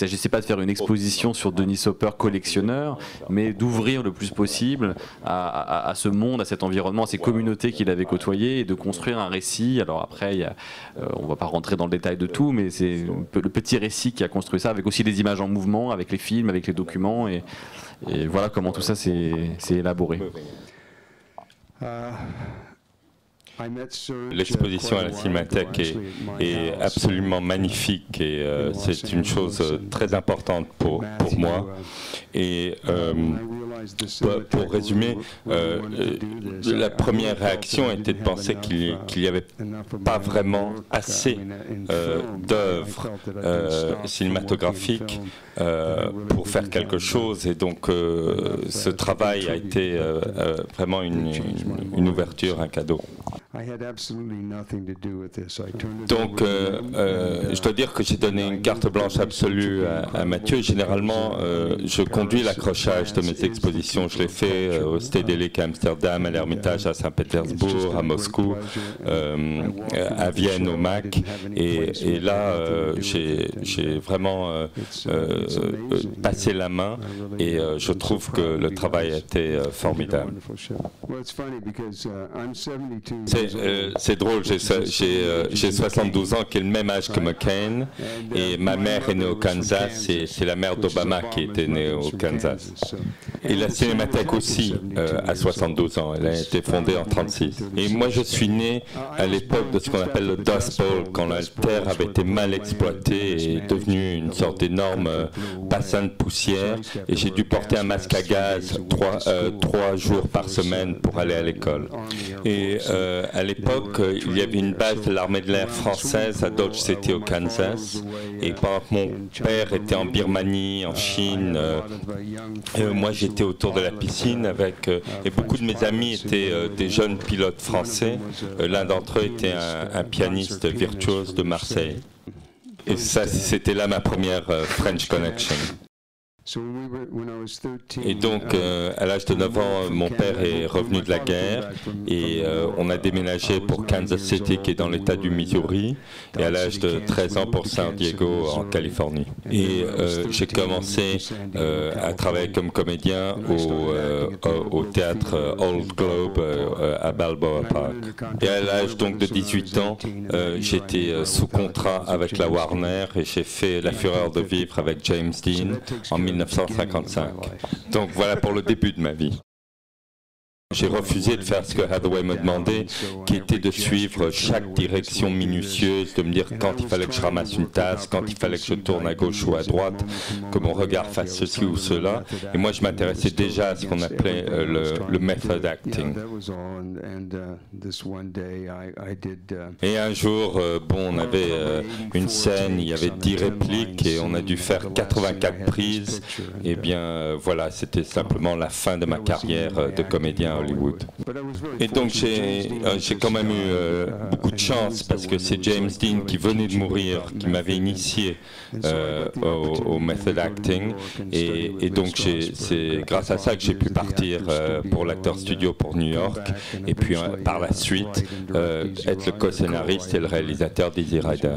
s'agissait pas de faire une exposition sur Dennis Hopper collectionneur, mais d'ouvrir le plus possible à ce monde, à cet environnement, à ces communautés qu'il avait côtoyées, et de construire un récit. Alors après, on va pas rentrer dans le détail de tout, mais c'est le petit récit qui a construit ça, avec aussi des images en mouvement, avec les films, avec les documents, et voilà comment tout ça s'est élaboré. L'exposition à la Cinémathèque est absolument magnifique et c'est une chose très importante pour moi. Et pour résumer, la première réaction était de penser qu'il n'y avait pas vraiment assez d'œuvres cinématographiques pour faire quelque chose, et donc ce travail a été vraiment une ouverture, un cadeau. Donc, je dois dire que j'ai donné une carte blanche absolue à Mathieu. Généralement, je conduis l'accrochage de mes expositions. Je l'ai fait au Stedelijk à Amsterdam, à l'Ermitage à Saint-Pétersbourg, à Moscou, à Vienne au MAC. Et là, j'ai vraiment passé la main, et je trouve que le travail a été formidable. C'est drôle, j'ai 72 ans, qui est le même âge que McCain, et ma mère est née au Kansas, et c'est la mère d'Obama qui était née au Kansas. Et la Cinémathèque aussi a 72 ans, elle a été fondée en 1936. Et moi je suis né à l'époque de ce qu'on appelle le Dust Bowl, quand la terre avait été mal exploitée et est devenue une sorte d'énorme bassin de poussière, et j'ai dû porter un masque à gaz 3 jours par semaine pour aller à l'école. Et à l'époque, il y avait une base de l'armée de l'air française à Dodge City au Kansas, et pendant que mon père était en Birmanie, en Chine, moi j'étais autour de la piscine avec, et beaucoup de mes amis étaient des jeunes pilotes français. L'un d'entre eux était un pianiste virtuose de Marseille. Et ça, c'était là ma première French Connection. Et donc, à l'âge de 9 ans, mon père est revenu de la guerre, et on a déménagé pour Kansas City, qui est dans l'État du Missouri, et à l'âge de 13 ans pour San Diego, en Californie. Et j'ai commencé à travailler comme comédien au théâtre Old Globe à Balboa Park. Et à l'âge donc de 18 ans, j'étais sous contrat avec la Warner, et j'ai fait La Fureur de vivre avec James Dean en 1955. Donc voilà pour le début de ma vie. J'ai refusé de faire ce que Hathaway me demandait, qui était de suivre chaque direction minutieuse, de me dire quand il fallait que je ramasse une tasse, quand il fallait que je tourne à gauche ou à droite, que mon regard fasse ceci ou cela. Et moi, je m'intéressais déjà à ce qu'on appelait le method acting. Et un jour, on avait une scène, il y avait 10 répliques, et on a dû faire 84 prises. Et bien, voilà, c'était simplement la fin de ma carrière de comédien à Hollywood. Et donc j'ai quand même eu beaucoup de chance, parce que c'est James Dean, qui venait de mourir, qui m'avait initié au method acting, et donc c'est grâce à ça que j'ai pu partir pour l'Actors Studio pour New York, et puis par la suite être le co-scénariste et le réalisateur d'Easy Rider.